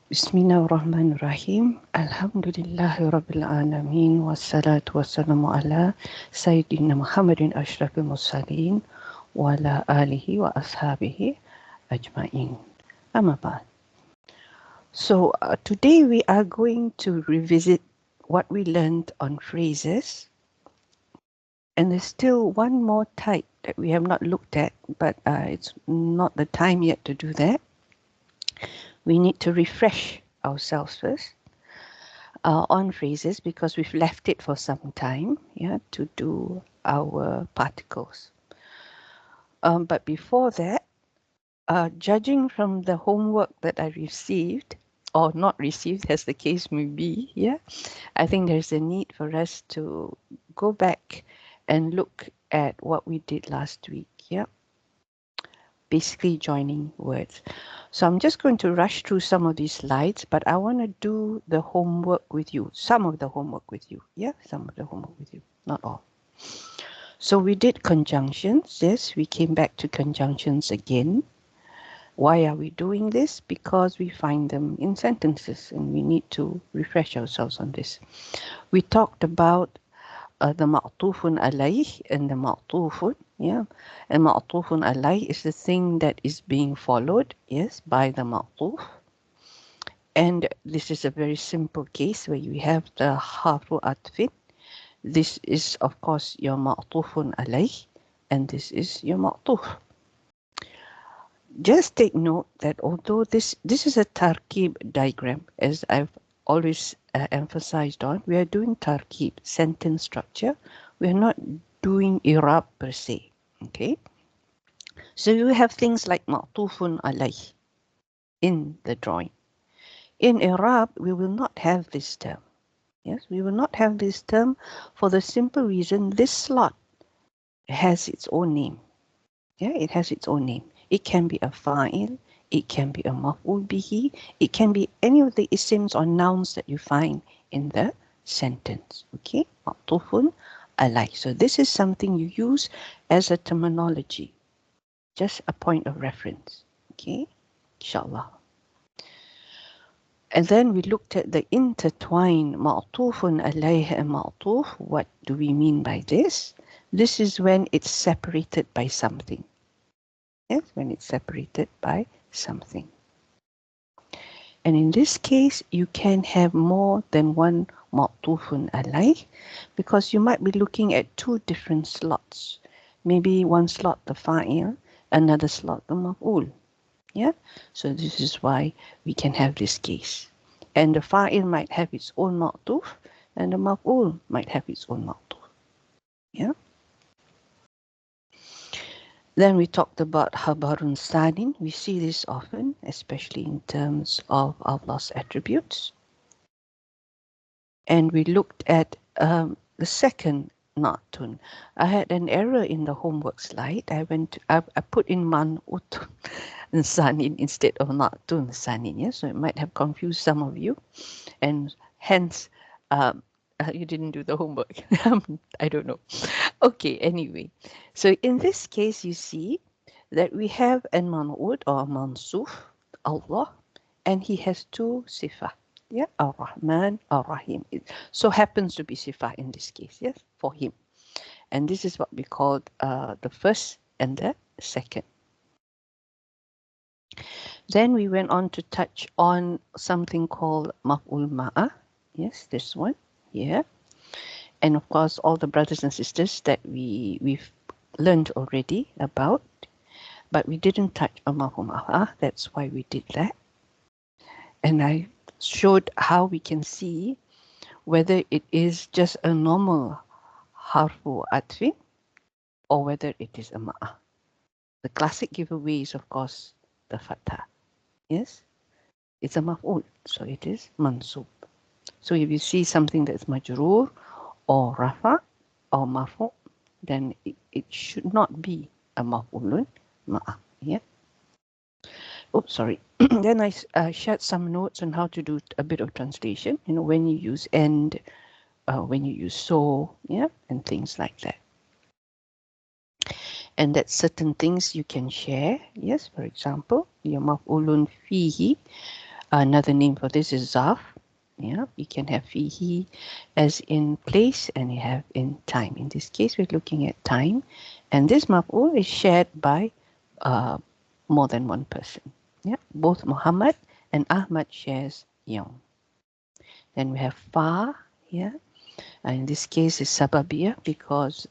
Bismillahirrahmanirrahim. Alhamdulillahi Rabbil Alameen. Wassalatu wassalamu ala Sayyidina Muhammadin Ashrafil Mursaleen wa ala alihi wa ashabihi ajma'in. Amma ba'd. So today we are going to revisit what we learned on phrases. And there's still one more type that we have not looked at, but it's not the time yet to do that. We need to refresh ourselves first on phrases because we've left it for some time, yeah, to do our particles. But before that, judging from the homework that I received or not received, as the case may be, yeah, I think there's a need for us to go back and look at what we did last week, yeah, basically joining words. So I'm just going to rush through some of these slides, but I want to do the homework with you, some of the homework with you. Yeah, some of the homework with you, not all. So we did conjunctions. Yes, we came back to conjunctions again. Why are we doing this? Because we find them in sentences and we need to refresh ourselves on this. We talked about the ma'tufun alayh and the ma'tufun, yeah. And ma'tufun alayh is the thing that is being followed, yes, by the ma'tuf. And this is a very simple case where you have the harfu atfin. This is, of course, your ma'tufun alayh, and this is your ma'tuf. Just take note that although this is a tarkib diagram, as I've always emphasized on, we are doing tarkib, sentence structure. We are not doing i'rab per se, okay? So you have things like ma'tufun alayh in the drawing. In i'rab, we will not have this term. Yes, we will not have this term for the simple reason this slot has its own name. Yeah, it has its own name. It can be a fa'il, it can be a maf'ul bihi, it can be any of the isms or nouns that you find in the sentence. Okay, ma'tufun alay. So this is something you use as a terminology, just a point of reference. Okay, inshallah. And then we looked at the intertwined ma'tufun alayh and ma'tuf. What do we mean by this? This is when it's separated by something. Yes, when it's separated by something. And in this case, you can have more than one ma'tufun alayh because you might be looking at two different slots. Maybe one slot the fa'il, another slot the maf'ul. Yeah, so this is why we can have this case. And the fa'il might have its own ma'tuf and the maf'ul might have its own ma'tuf. Yeah. Then we talked about Habarun Sanin. We see this often, especially in terms of Allah's attributes. And we looked at the second Na'tun. I had an error in the homework slide. I put in Man'utun Sanin instead of Na'tun Sanin. Yeah? So it might have confused some of you. And hence, you didn't do the homework. I don't know. Okay, anyway. So in this case, you see that we have an man'ud or mansuf, Allah, and he has two sifah. Yeah, Ar-Rahman, Ar-Rahim. It so happens to be sifah in this case, yes, for him. And this is what we call the first and the second. Then we went on to touch on something called maf'ul ma'a. Yes, this one here. And of course, all the brothers and sisters that we've learned already about, but we didn't touch on maf'ul ma'a. That's why we did that. And I showed how we can see whether it is just a normal harfu atfin or whether it is a ma'a. The classic giveaway is, of course, the fatha. Yes, it's a maf'ul, so it is mansub. So if you see something that's majroor or rafa or marfu, then it should not be a maf'ulun ma'a. Yeah. Oh, sorry. Then I shared some notes on how to do a bit of translation. You know, when you use and, when you use so, yeah, and things like that. And that certain things you can share. Yes, for example, your maf'ulun fihi. Another name for this is zarf. Yeah, you can have fihi as in place and you have in time. In this case, we're looking at time, and this maf'ul is shared by uh, more than one person. Yeah, both Muhammad and Ahmad shares yom. Then we have fa here. In this case, is sababiyah because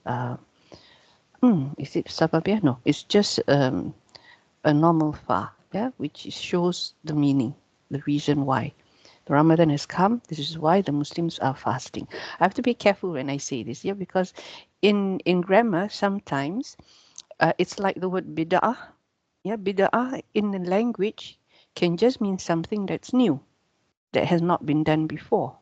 is it sababiyah? No, it's just a normal fa, yeah, which shows the meaning, the reason why. The Ramadan has come. This is why the Muslims are fasting. I have to be careful when I say this, yeah, because in grammar sometimes it's like the word bid'ah. Yeah, bid'ah in the language can just mean something that's new, that has not been done before.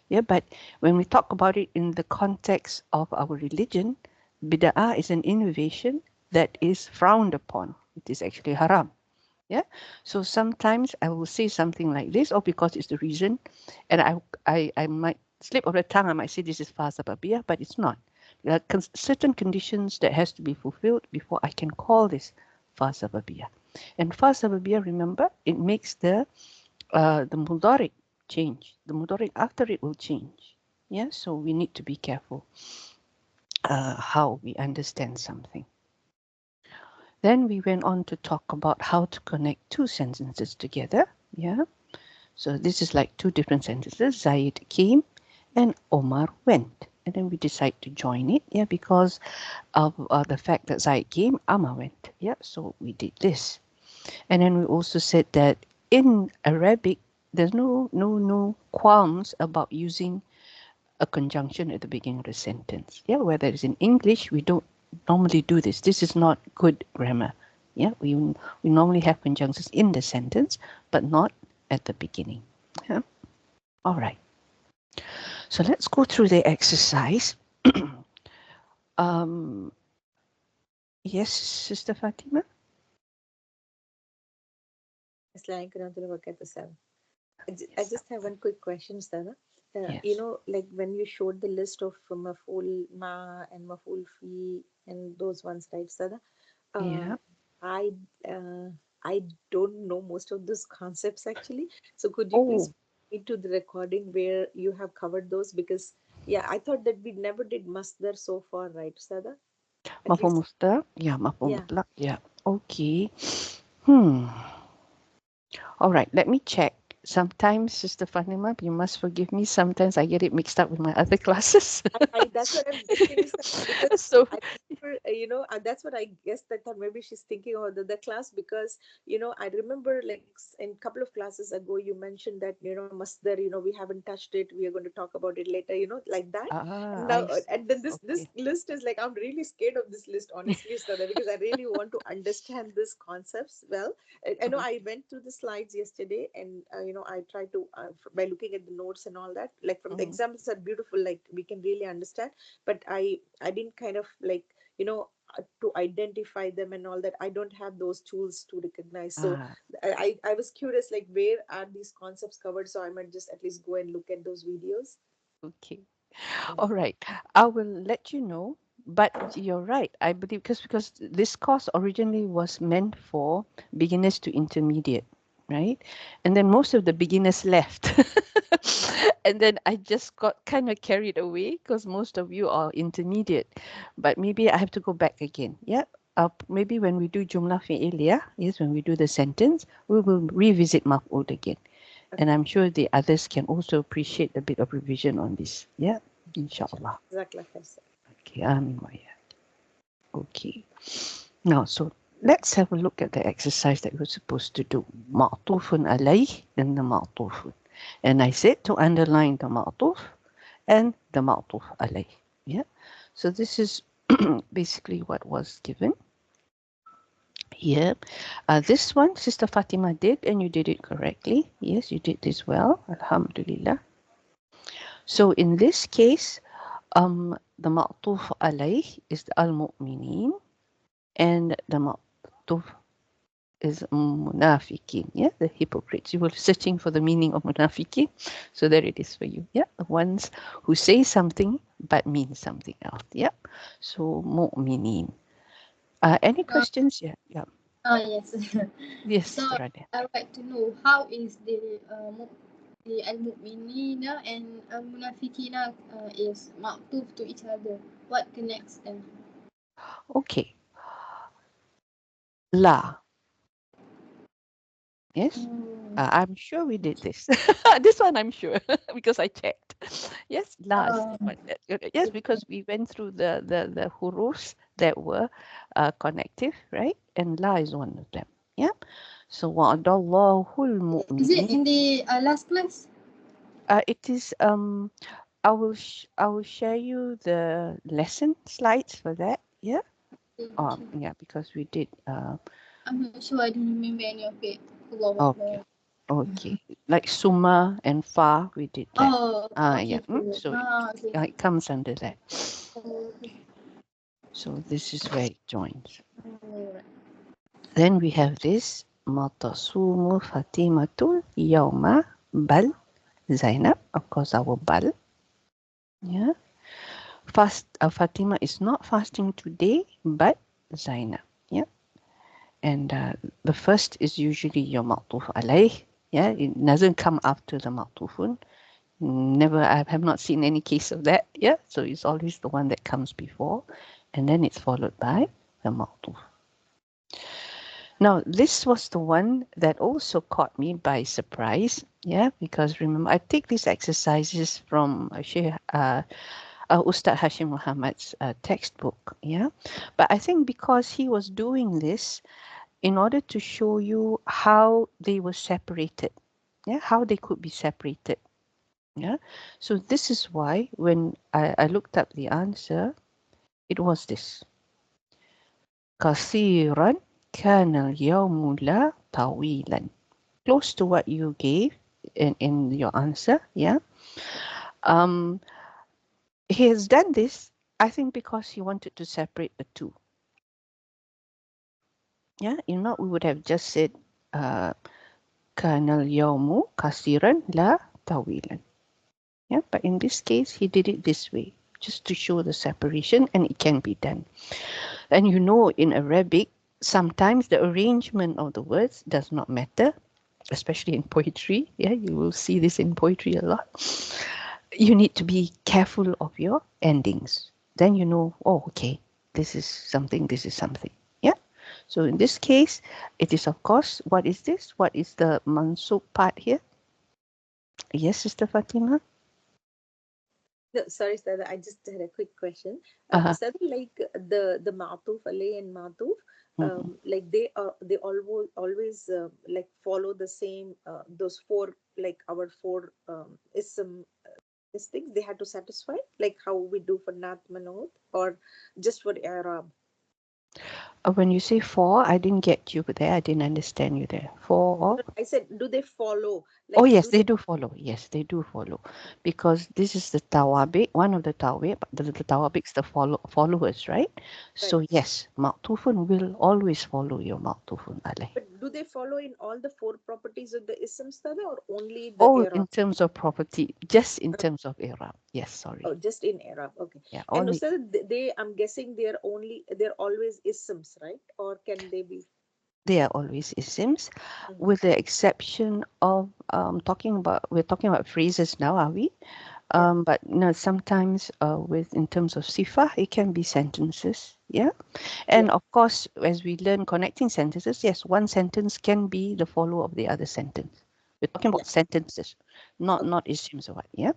Yeah, but when we talk about it in the context of our religion, bid'ah is an innovation that is frowned upon. It is actually haram. Yeah. So sometimes I will say something like this, or because it's the reason, and I might slip of the tongue, I might say this is fasa babiyah, but it's not. There are certain conditions that has to be fulfilled before I can call this fasa babiyah. And fasa babiyah, remember, it makes the mudaric change. The mudaric after it will change. Yeah. So we need to be careful how we understand something. Then we went on to talk about how to connect two sentences together. Yeah. So this is like two different sentences. Zaid came and Omar went. And then we decide to join it. Yeah. Because of the fact that Zaid came, Amar went. Yeah. So we did this. And then we also said that in Arabic, there's no qualms about using a conjunction at the beginning of the sentence. Yeah, whether it's in English, we don't normally do this. This is not good grammar. Yeah, we normally have conjunctions in the sentence, but not at the beginning. Yeah. All right. So let's go through the exercise. um, yes, Sister Fatima. Assalamualaikum. I Yes. just have one quick question, Sana. Yes. Like when you showed the list of maf'ul ma and maf'ul fi and those ones, right, Sana? Yeah. I I don't know most of those concepts actually. So could you please Oh, put me to the recording where you have covered those? Because yeah, I thought that we never did masdar so far, right, Sada? At mafhum least, mutlaq. Yeah, mafhum yeah. mutlaq. Yeah. Okay. Hmm. All right, let me check. Sometimes, Sister Fatima, you must forgive me. Sometimes I get it mixed up with my other classes. I that's what I'm guessing is because So, I remember, that's what I guessed that thought maybe she's thinking about the class because I remember like in couple of classes ago you mentioned that masdar we haven't touched it, we are going to talk about it later, like that. And now I see. and then this Okay. list is like I'm really scared of this list honestly, Sada, because I really want to understand these concepts well. I know I went through the slides yesterday, and I tried to by looking at the notes and all that. Like from the Mhm. examples are beautiful, like we can really understand. But I didn't kind of like to identify them and all that. I don't have those tools to recognize. So Ah, I was curious, like where are these concepts covered? So I might just at least go and look at those videos. okay. Yeah. All right. I will let you know. But you're right. I believe because this course originally was meant for beginners to intermediate, right? And then most of the beginners left. And then I just got kind of carried away because most of you are intermediate. But maybe I have to go back again. Yeah. Maybe when we do jumlah fi'iliyah, yes, when we do the sentence, we will revisit maf'ul again. And Okay. I'm sure the others can also appreciate a bit of revision on this. Yeah, Inshallah. inshallah. Jazakallah khair, sir. Okay, amin wa ya. Okay. Now, so let's have a look at the exercise that we're supposed to do. Ma'tufun alayh and the ma'tufun. And I said to underline the ma'tuf and the ma'tuf alayh. Yeah. So this is basically what was given here. This one, Sister Fatima did, and you did it correctly. Yes, you did this well. Alhamdulillah. So in this case, the ma'tuf alayh is the al-mu'minin, and the ma'tuf is munafiqin, yeah, the hypocrites. You were searching for the meaning of munafiqin, so there it is for you, yeah, the ones who say something but mean something else, yeah. So mu'minin. Any questions? Yeah, yeah. Yes. Yes, So Radia. I would like to know how is the al-mu'minina and al-munafiqina is ma'tuf to each other. What connects them? Okay. La. Yes. Mm. I'm sure we did this. This one I'm sure because I checked. Yes, la is the Um, one that, yes, because we went through the hurufs that were connective, right? And la is one of them. Yeah. So wa'adallahu is it al-mu'minin. in the last class? It is I will share you the lesson slides for that. Yeah. Okay. Yeah, because we did I'm not sure. I don't remember any of it. Allahu okay. Akbar. Okay. Like summa and fa, we did that. Oh, Yeah. okay. Okay. So Okay. it comes under that. Okay. So this is where it joins. Alright. Then we have this matasumu Fatimatul Yauma Bal Zainab. Of course, our Bal. Yeah. Fatima is not fasting today, but Zainab. Yeah. And the first is usually your ma'tuf alayh. Yeah. It doesn't come after the ma'tufun. Never, I have not seen any case of that. Yeah. So it's always the one that comes before. And then it's followed by the ma'tuf. Now, this was the one that also caught me by surprise. Yeah, because remember, I take these exercises from Sheikh Ustad Hashim Muhammad's textbook. Yeah, but I think because he was doing this in order to show you how they were separated. Yeah, how they could be separated. Yeah, so this is why when I looked up the answer, it was this. كثيرا كان اليوم لا طويلا. Close to what you gave in your answer. Yeah. Um, he has done this, I think, because he wanted to separate the two. Yeah. You know, we would have just said, كان اليوم قصيرا لا طويلا. Yeah. But in this case, he did it this way, just to show the separation, and it can be done. And you know, in Arabic, sometimes the arrangement of the words does not matter, especially in poetry. Yeah, you will see this in poetry a lot. You need to be careful of your endings. Then you know, oh, okay, this is something, this is something. Yeah. So in this case, it is, of course, what is this? What is the mansub part here? Yes, Sister Fatima? No, sorry, sir. I just had a quick question. Uh-huh. Sir, like the Matuf Ali and Matuf, Mhm. like they always like follow the same those four, like our four ism these things they had to satisfy, like how we do for Nat Manot, or just for Arab. When you say four, I didn't get you there. I didn't understand you there. Four. No, I said, do they follow? Oh, Like, yes, do they they? do follow. Yes, they do follow. Because this is the Tawabik, one of the Tawabik, but the Tawabiks, the followers, right? Right. So, yes, Ma'tufun will always follow your Ma'tufun alayh. But do they follow in all the four properties of the ism study, or only the Oh, in Arab? terms of property, just in terms of Arab. Yes, sorry. Oh, just in Arab. Okay. Yeah, And only. Ustad, they, I'm guessing they're always isms, right? Or can they be? They are always isms, Mhm. with the exception of we're talking about phrases now, are we? Yeah. But no, sometimes with in terms of sifa, it can be sentences. Yeah. Yeah. And of course, as we learn connecting sentences, yes, one sentence can be the follow of the other sentence. We're talking Yeah. about sentences, Okay. not isms or what. Yeah.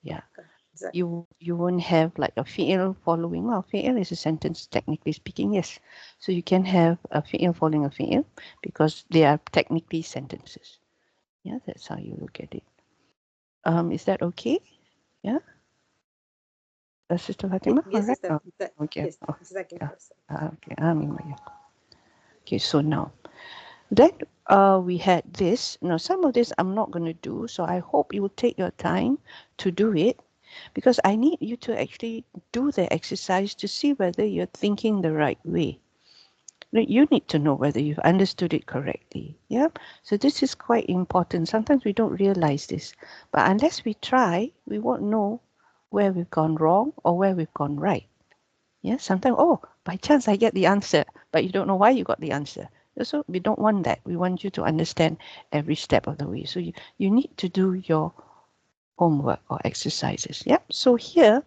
Yeah. Yeah. Exactly. You won't have like a fi'il following. Well, fi'il is a sentence, technically speaking, yes. So you can have a fi'il following a fi'il because they are technically sentences. Yeah, that's how you look at it. Is that okay? Yeah, Sister Yes, Fatima. All yes, right. Ustad. Oh, okay. Yes, Oh, exactly. yeah. Ustad. Okay. Okay. So now then we had this. Now some of this I'm not going to do. So I hope you will take your time to do it because I need you to actually do the exercise to see whether you're thinking the right way. You need to know whether you've understood it correctly. Yeah. So this is quite important. Sometimes we don't realize this, but unless we try, we won't know where we've gone wrong or where we've gone right. Yeah. Sometimes, oh, by chance I get the answer, but you don't know why you got the answer. So we don't want that. We want you to understand every step of the way. So you need to do your homework or exercises. Yeah. So here,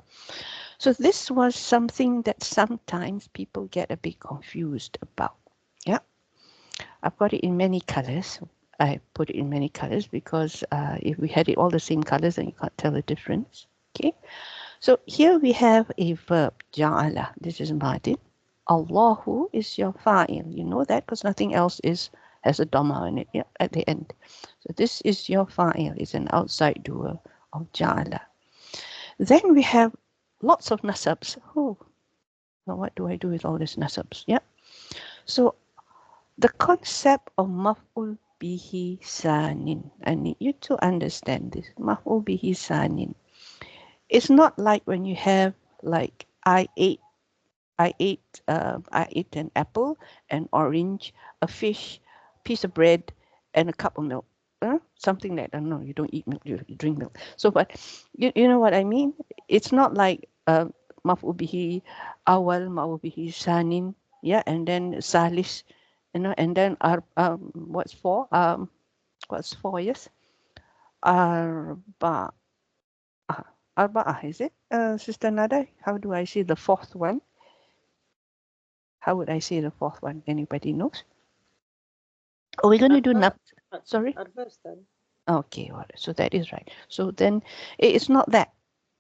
so this was something that sometimes people get a bit confused about. Yeah. I've got it in many colors. I put it in many colors because if we had it all the same colors, then you can't tell the difference. Okay. So here we have a verb, ja'ala. This is madin. Allahu is your fa'il. You know that because nothing else has a dhamma in it, yeah, at the end. So this is your fa'il. It's an outside doer of ja'ala. Then we have lots of nasabs. Oh, now what do I do with all these nasabs? Yeah. So the concept of maf'ul bihi sanin. I need you to understand this. Maf'ul bihi sanin. It's not like when you have like I ate an apple, an orange, a fish, piece of bread, and a cup of milk. Something like that. No, you don't eat milk, you drink milk. So, but you know what I mean? It's not like maf'ul bihi awal, maf'ul bihi sanin, yeah, and then salis, and then what's for? What's for? Yes, arba, arba'ah, is it? Sister Nada, how do I say the fourth one? How would I say the fourth one? Anybody knows? Oh, we're going to do sorry? Okay, all right. So that is right. So then it's not that.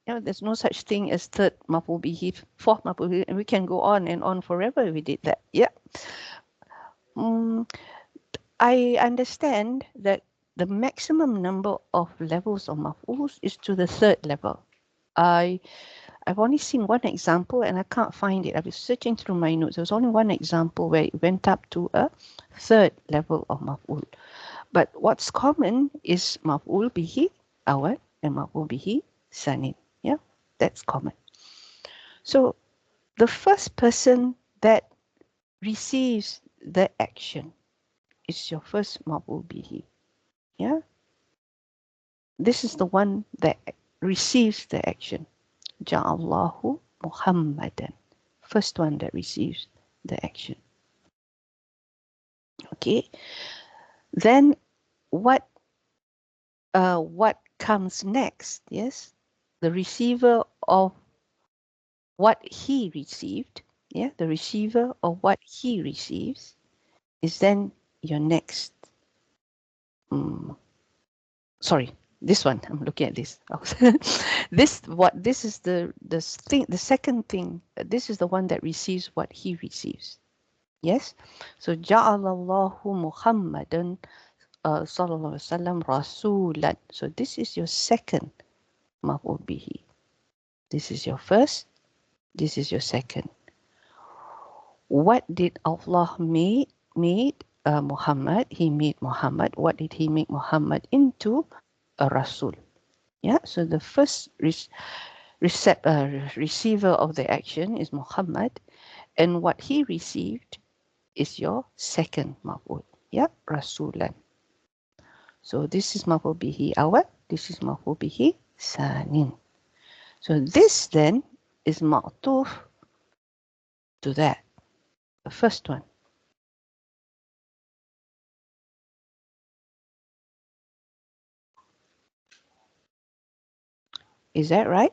There's no such thing as third maf'ul bihi, fourth maf'ul bihi, and we can go on and on forever if we did that. Yeah. I understand that the maximum number of levels of maf'uls is to the third level. I've only seen one example and I can't find it. I was searching through my notes. There was only one example where it went up to a third level of maf'ul. But what's common is maf'ul bihi awal and maf'ul bihi sanin. Yeah, that's common. So the first person that receives the action is your first maf'ul bihi. Yeah, this is the one that receives the action. Ja'allahu Muhammadan. First one that receives the action. Okay. Then what comes next? Yes, the receiver of what he received. Yeah, the receiver of what he receives is then your next. Sorry, this one. I'm looking at this. This is the thing. The second thing. This is the one that receives what he receives. Yes. So ja'alallahu Muhammadan sallallahu alaihi wasallam rasulan. So this is your second maf'ul bihi. This is your first. This is your second. What did Allah made Muhammad? He made Muhammad. What did he make Muhammad into? A Rasul. Yeah. So the first receiver of the action is Muhammad, and what he received is your second maf'ul. Yeah, Rasulan. So this is maf'ul bihi awal. This is maf'ul bihi sanin. So this then is ma'tuf to that, the first one. Is that right?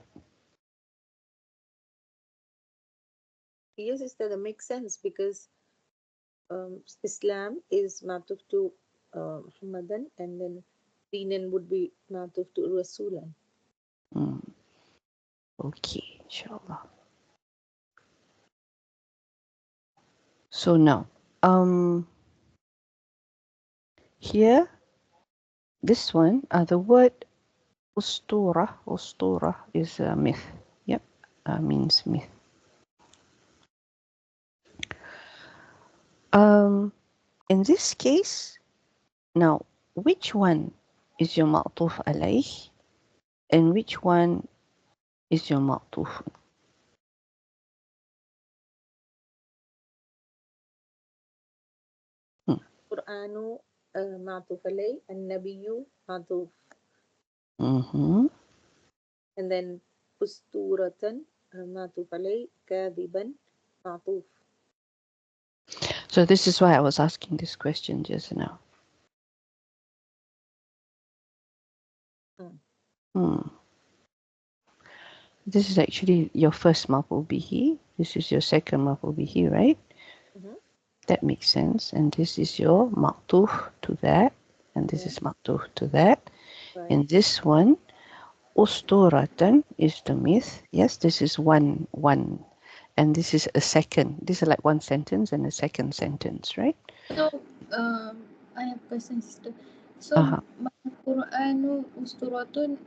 Yes, sister, that makes sense because Islam is matuf to Muhammadan, and then Dinan would be matuf to Rasulan. Okay, inshallah. So now, here, this one, the word ustura is a myth. Yep, means myth. In this case, now, which one is your ma'tuf alayh and which one is your ma'tuf? Qur'anu matuf alay, and Nabiyu matuf. And then usturatan matuf alay, kadiban matuf. So this is why I was asking this question just now. Hmm. This is actually your first maf'ul bihi. This is your second maf'ul bihi, right? That makes sense. And this is your ma'tuf to that. And this is ma'tuf to that. Right. And this one, usturatan, is the myth. Yes, this is one. And this is a second. This is like one sentence and a second sentence, right? So, I have question, sister. So, Uh-huh. Al-Quranu usturatun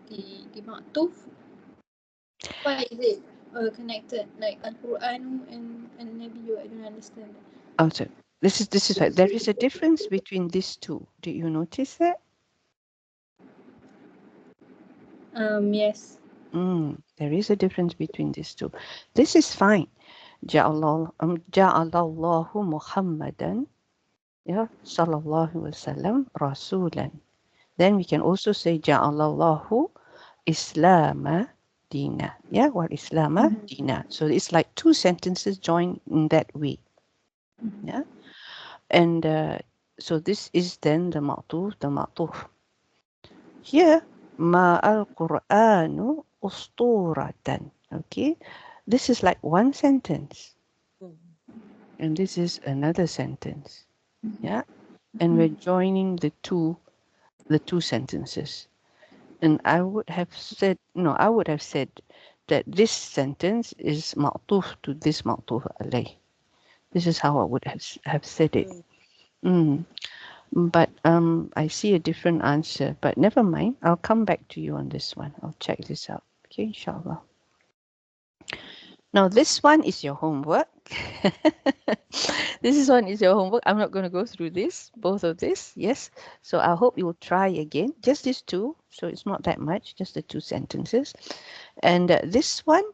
di maktuf. Why is it connected? Like Al-Quranu and Nabi, I don't understand. Oh, so this is right. There is a difference between these two. Did you notice that? Yes. There is a difference between these two. This is fine. Ja'alallahu Muhammadan, yeah, sallallahu wasallam, rasulan. Then we can also say Ja'alallahu Islama dina. Yeah, well, Islama dina. So it's like two sentences joined in that way. Yeah. And so this is then the ma'tuf. Here, ma al-Qur'anu usturatan. Okay. This is like one sentence. And this is another sentence. Yeah. And we're joining the two sentences. And I would have said that this sentence is ma'tuf to this ma'tuf alayh. This is how I would have said it. But I see a different answer. But never mind. I'll come back to you on this one. I'll check this out. Okay, inshallah. Now this one is your homework. This one is your homework. I'm not going to go through both of this. Yes. So I hope you'll try again. Just these two. So it's not that much. Just the two sentences. And this one,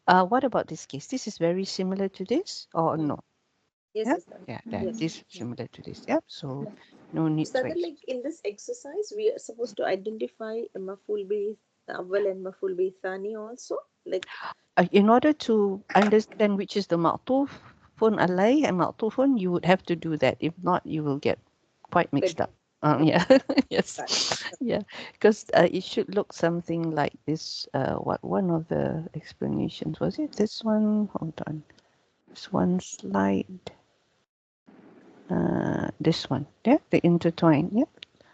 what about this case? This is very similar to this or no? Yes, Yeah. sister. Yeah. Yes. This is similar to this. Yeah. So no need So to that like in this exercise, we are supposed to identify a maful bi awwal and maful bi thani also. Like in order to understand which is the ma'tufun alay and ma'tufun, you would have to do that. If not, you will get quite mixed up. Yeah, yes, yeah, because it should look something like this. What one of the explanations was it? This one. Hold on, this one slide. This one. Yeah, the intertwine. Yeah.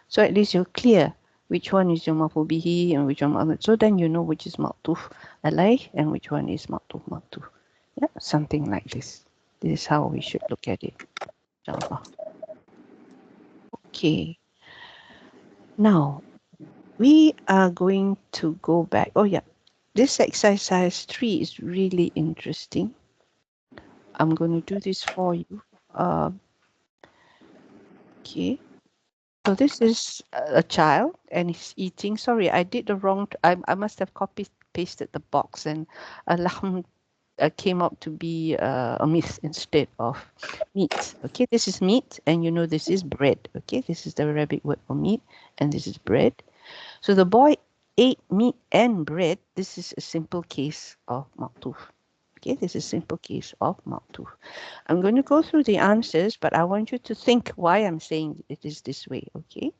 So at least you're clear which one is your maf'ul bihi and which one. So then you know which is ma'tuf alayh and which one is ma'tuf. Yeah, something like this. This is how we should look at it. Inshallah. Okay. Now we are going to go back. Oh yeah, this exercise 3 is really interesting. I'm going to do this for you. Okay. So this is a child and he's eating. Sorry, I did the wrong. I must have copy pasted the box and lahm came up to be a myth instead of meat. Okay, this is meat and you know this is bread. Okay, this is the Arabic word for meat and this is bread. So the boy ate meat and bread. This is a simple case of maqtuf. Okay, this is a simple case of maqtuf. I'm going to go through the answers, but I want you to think why I'm saying it is this way, okay?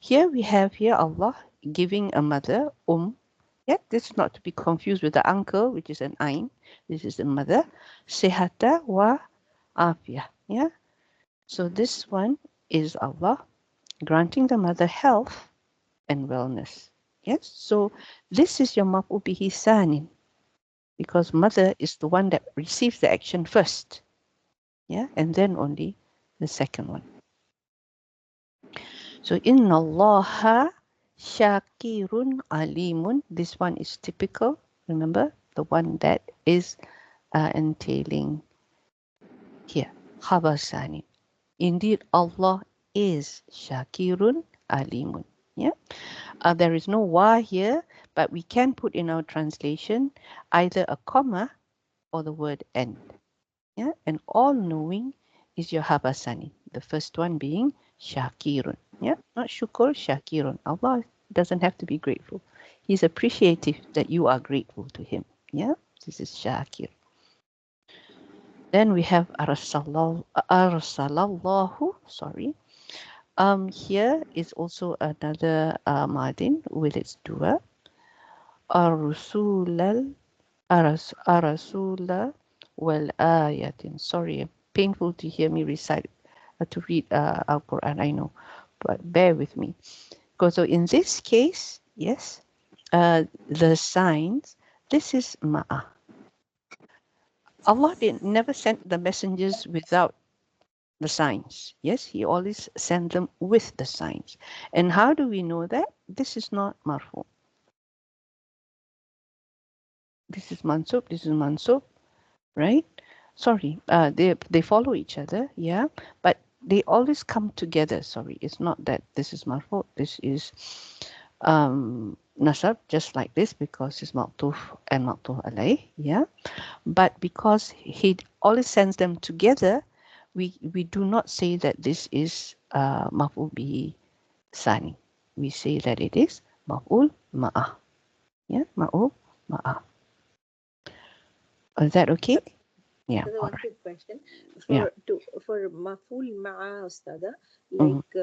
Here we have Allah giving a mother, Yeah, this is not to be confused with the uncle, which is an ain. This is the mother. Sehata wa afia. Yeah. So this one is Allah granting the mother health and wellness. Yes. So this is your maf'ul bihi sanin, because mother is the one that receives the action first. Yeah, and then only the second one. So inna Allaha Shakirun Alimun. This one is typical. Remember the one that is entailing here. Habasani. Indeed, Allah is Shakirun Alimun. Yeah. There is no wa here, but we can put in our translation either a comma or the word and. Yeah. And all knowing is your Habasani. The first one being Shakirun. Yeah, not Shukur, Shakirun. Allah doesn't have to be grateful. He's appreciative that you are grateful to Him. Yeah, this is Shakir. Then we have arsalallahu, sorry. Here is also another madin with its dua. Arsulal arasula wal ayatin. Sorry, painful to hear me recite, to read Al-Quran, I know, but bear with me. So in this case, yes, the signs, this is ma'ah. Allah never sent the messengers without the signs. Yes, He always sent them with the signs. And how do we know that? This is not marfu. This is mansub, right? Sorry, they follow each other, yeah, but they always come together. Sorry, it's not that this is marfu, this is nasab, just like this, because it's ma'tuf and ma'tuf alayh, yeah. But because he always sends them together, we do not say that this is maf'ul bihi sani. We say that it is maf'ul ma'ah. Yeah, maf'ul ma'ah. Is that okay? Yeah, So all one right. quick question Yeah. for maful ma'a ustada, Mhm. like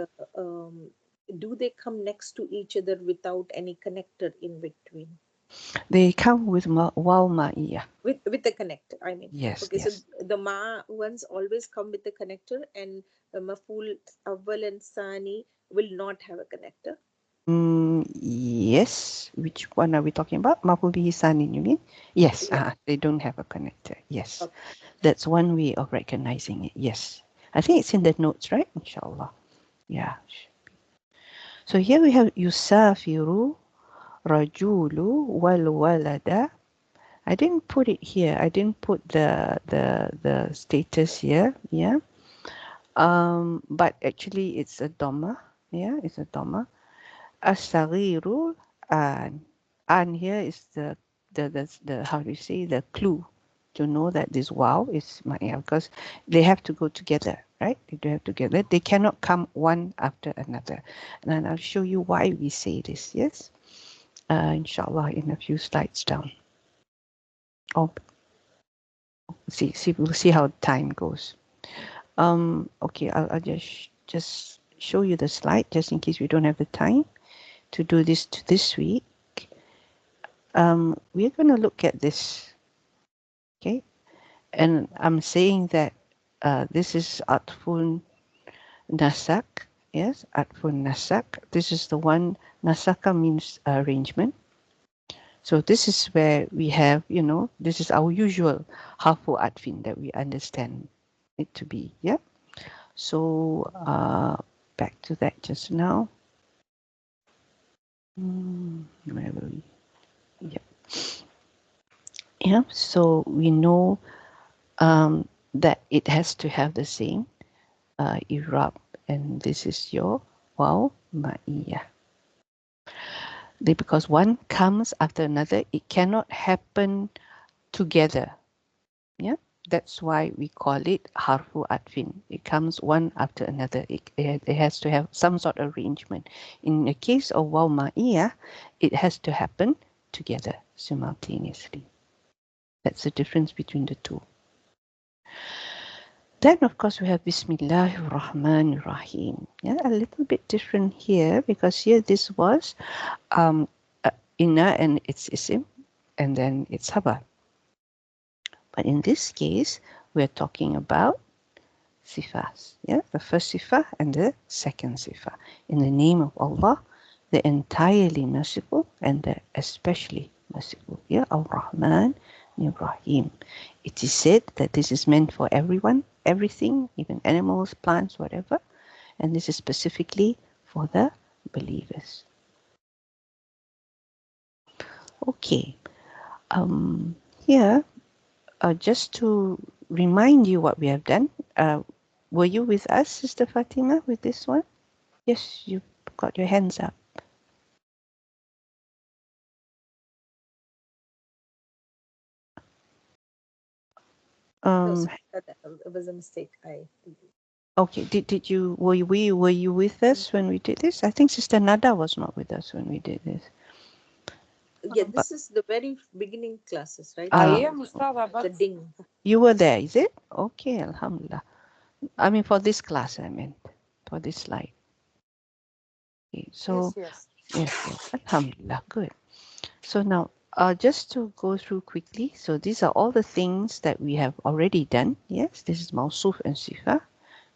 do they come next to each other without any connector in between? They come with waw ma'iyah. With the connector, I mean. Yes, Okay, so yes. the ma ones always come with the connector, and maful awwal and sani will not have a connector. Yes. Which one are we talking about? Maf'ul bihi sani, you mean? Yes. Yeah. They don't have a connector. Yes. Okay. That's one way of recognizing it. Yes. I think it's in the notes, right? Inshallah. Yeah. So here we have yusafiru rajulu wal walada. I didn't put it here. I didn't put the status here. Yeah. But actually it's a dhamma. Yeah, it's a dhamma. As-saghiru and here is the how do you say, the clue to know that this wow is ma'iyah, because they have to go together, right? They do have together. They cannot come one after another. And then I'll show you why we say this, yes? Inshallah, in a few slides down. Oh, we'll see how time goes. Okay, I'll just show you the slide just in case we don't have the time to do this week. We're going to look at this, okay? And I'm saying that this is Atfun Nasak, yes, Atfun Nasak. This is the one, Nasaka means arrangement. So this is where we have, this is our usual Hafu Atfin that we understand it to be, yeah? So back to that just now. Where were we? Yeah. Yeah, so we know that it has to have the same Iraq, and this is your wow ma'iyah. Because one comes after another, it cannot happen together. Yeah, that's why we call it harfu atfin. It comes one after another. It has to have some sort of arrangement. In the case of wow ma'iyah, it has to happen together simultaneously. That's the difference between the two. Then, of course, we have Bismillahir Rahmanir Rahim. Yeah, a little bit different here, because here this was inna and its isim, and then its khabar. But in this case, we're talking about sifas. Yeah, the first sifa and the second sifa. In the name of Allah, the entirely merciful and the especially merciful. Yeah, Ar-Rahman Rahim. It is said that this is meant for everyone, everything, even animals, plants, whatever. And this is specifically for the believers. Okay. Here, just to remind you what we have done, were you with us, Sister Fatima, with this one? Yes, you got your hands up. No, Um, sorry, it was a mistake. okay, were you with us when we did this? I think Sister Nada was not with us when we did this. Yeah, this is the very beginning classes, right? The ding. You were there, is it? Okay, alhamdulillah. I mean, for this class, I meant, for this slide. Okay, so, Yes. yes, alhamdulillah, good. So now, just to go through quickly, so these are all the things that we have already done. Yes, this is Mawsuf and Sifa.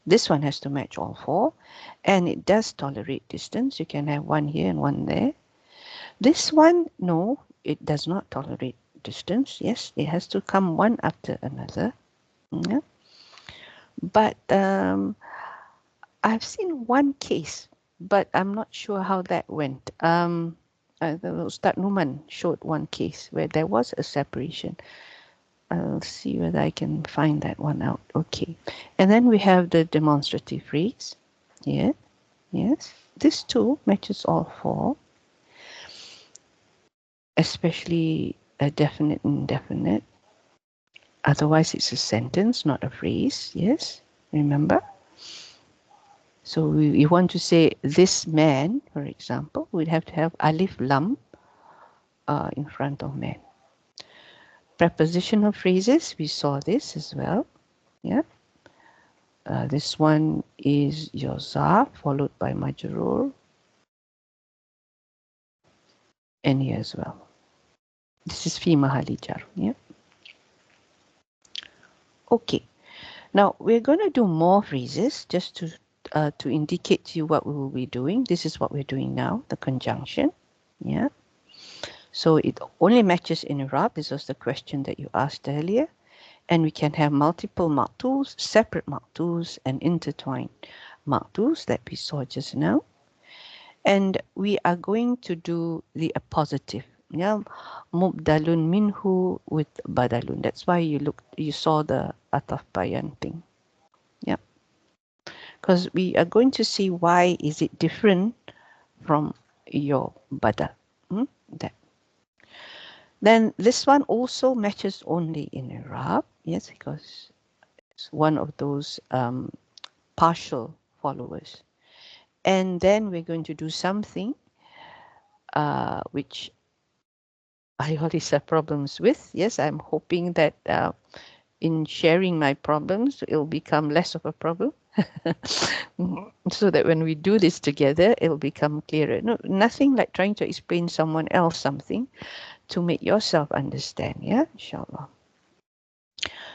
This one has to match all four, and it does tolerate distance. You can have one here and one there. This one, no, it does not tolerate distance. Yes, it has to come one after another. Yeah. But I've seen one case, but I'm not sure how that went. Ustad Numan showed one case where there was a separation. I'll see whether I can find that one out. Okay. And then we have the demonstrative phrase. Yeah. Yes. This too matches all four, especially a definite and indefinite. Otherwise, it's a sentence, not a phrase. Yes. Remember? So we want to say this man, for example, we'd have to have alif lam in front of man. Prepositional phrases, we saw this as well. Yeah. This one is your zarf followed by majrur. And here as well. This is fi mahali jar. Yeah. Okay. Now we're going to do more phrases just to indicate to you what we will be doing. This is what we're doing now, the conjunction. Yeah. So it only matches in Arab. This was the question that you asked earlier. And we can have multiple ma'tools, separate ma'tools, and intertwined ma'tools that we saw just now. And we are going to do the appositive. Yeah, mubdalun minhu with badalun. That's why you saw the ataf bayan thing. Yeah, because we are going to see why is it different from your badal. That. Then this one also matches only in Arab. Yes, because it's one of those partial followers. And then we're going to do something which I always have problems with. Yes, I'm hoping that in sharing my problems, it'll become less of a problem. So that when we do this together, it'll become clearer. No, nothing like trying to explain someone else something to make yourself understand. Yeah, inshallah.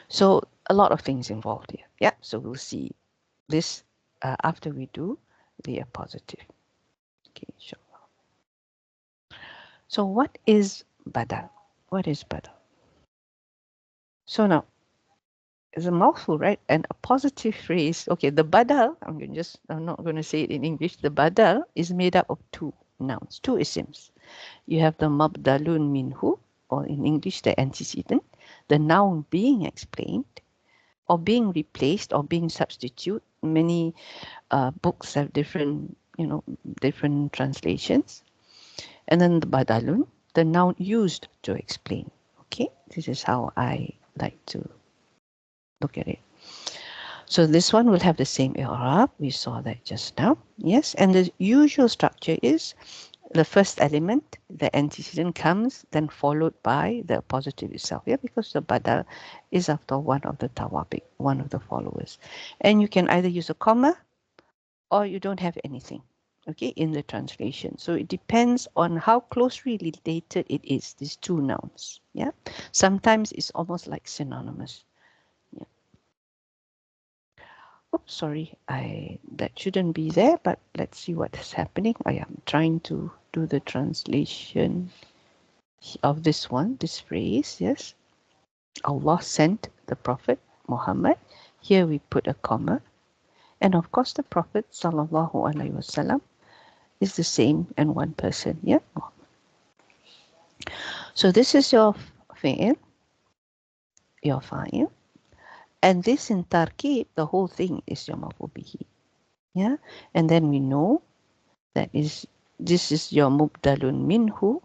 So a lot of things involved here. Yeah, so we'll see this after we do the appositive. Okay, inshallah. So what is badal? What is badal? So now, it's a mouthful, right? And a positive phrase. Okay, the badal, I'm not going to say it in English. The badal is made up of two nouns, two isms. You have the mabdalun minhu, or in English, the antecedent, the noun being explained, or being replaced, or being substitute. Many books have different, different translations. And then the badalun, the noun used to explain. Okay, this is how I like to look at it. So this one will have the same i'rab. We saw that just now. Yes, and the usual structure is the first element, the antecedent comes, then followed by the positive itself. Yeah, because the badal is after one of the tawabiq, one of the followers. And you can either use a comma or you don't have anything. Okay, in the translation. So it depends on how closely related it is, these two nouns. Yeah, sometimes it's almost like synonymous. Yeah. Oops, sorry, that shouldn't be there, but let's see what is happening. I am trying to do the translation of this one, this phrase. Yes, Allah sent the Prophet Muhammad. Here we put a comma, and of course the Prophet Sallallahu Alaihi Wasallam is the same and one person. Yeah. So this is your fa'il, your fa'il, and this in tarkib, the whole thing is your maf'ul bihi. Yeah, and then we know that this is your mubdalun minhu,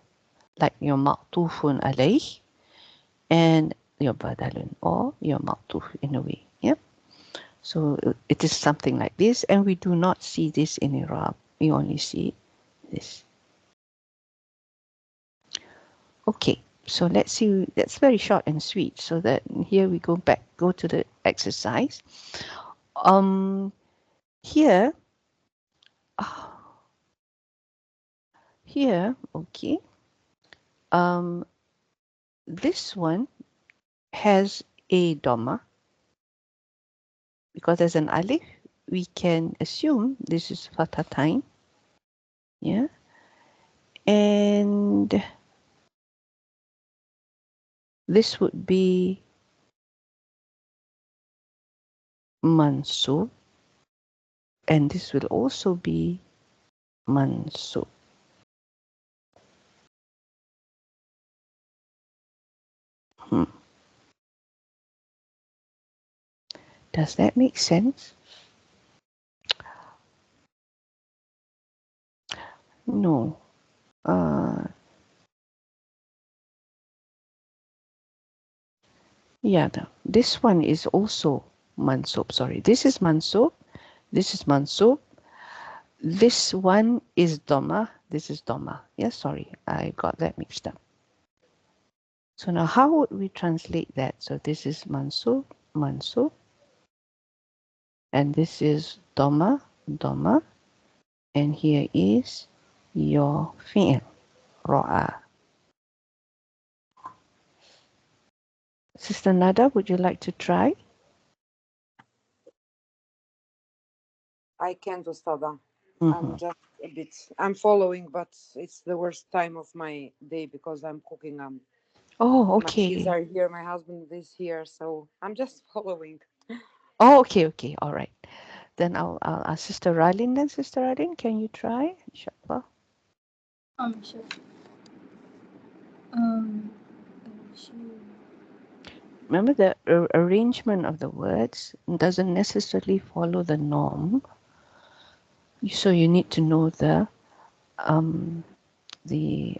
like your ma'tufun alayh, and your badalun, or your ma'tuf in a way. Yeah. So it is something like this, and we do not see this in Arab. We only see this. Okay, so let's see. That's very short and sweet. So that here we go back, go to the exercise. Um, here, here, okay. Um, this one has a dhamma because there's an alif. We can assume this is fathatain, yeah, and this would be mansub, and this will also be mansub. Hmm. Does that make sense? No. Yeah, this one is also mansub. Sorry, this is mansub. This is mansub. This one is dhamma. This is dhamma. Yeah, sorry, I got that mixed up. So now how would we translate that? So this is mansub, mansub. And this is dhamma, dhamma. And here is your fi'l, ra'a. Sister Nada, would you like to try? I can't, Ustada. Mm-hmm. I'm just a bit. I'm following, but it's the worst time of my day because I'm cooking. Oh, My kids okay. are here. My husband is here, so I'm just following. Oh, okay, okay. All right. Then I'll ask Sister Ralin then. Sister Ralin, can you try? Inshallah. Sure. Sure. Remember the arrangement of the words doesn't necessarily follow the norm. So you need to know the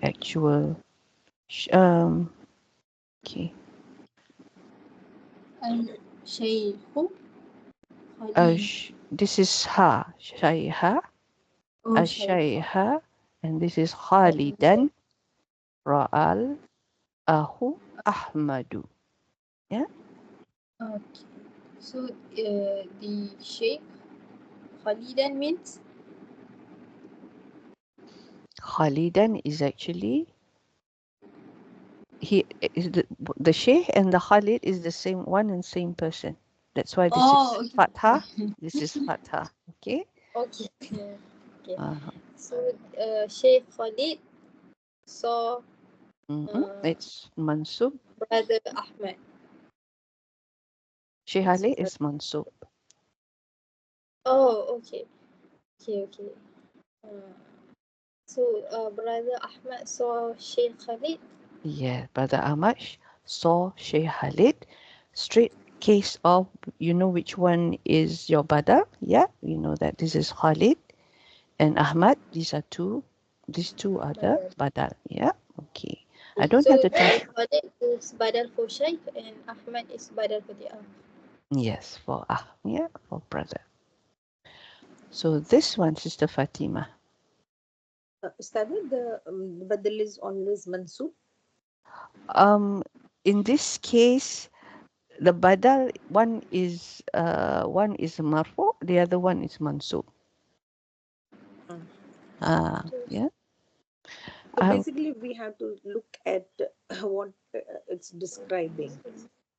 actual okay. Al-Shaykhu Khalid. This is ha shayha Oh, Shaykha. ashayha, and this is Khalidan Ra'al Ahu Ahmadu. Yeah, Okay. So, the Sheikh Khalidan means? Khalidan is actually he is the Sheikh and the Khalid is the same one and same person. That's why this is Oh, okay. Fatha. This is Fatha. Okay. Okay. Okay. Uh-huh. So, Sheikh Khalid saw It's Mansub. Brother Ahmad. Sheikh So, Khalid is Mansub. oh, okay. Okay, okay. Uh, so, Brother Ahmad saw Sheikh Khalid. Yeah, Brother Amash saw Sheikh Khalid. Straight case of, you know which one is your brother? Yeah, you know that this is Khalid and Ahmad. These two are the Badal. badal. Yeah, okay. I don't So, have the translation. Khalid is badal for Sheikh and Ahmad is badal for the Akh. Yes, for yeah, for brother. So this one, Sister Fatima. Ustad, the badal is always mansub. Um, in this case, the badal one is marfu, the other one is mansub. Mm. Yeah. So basically, we have to look at what it's describing.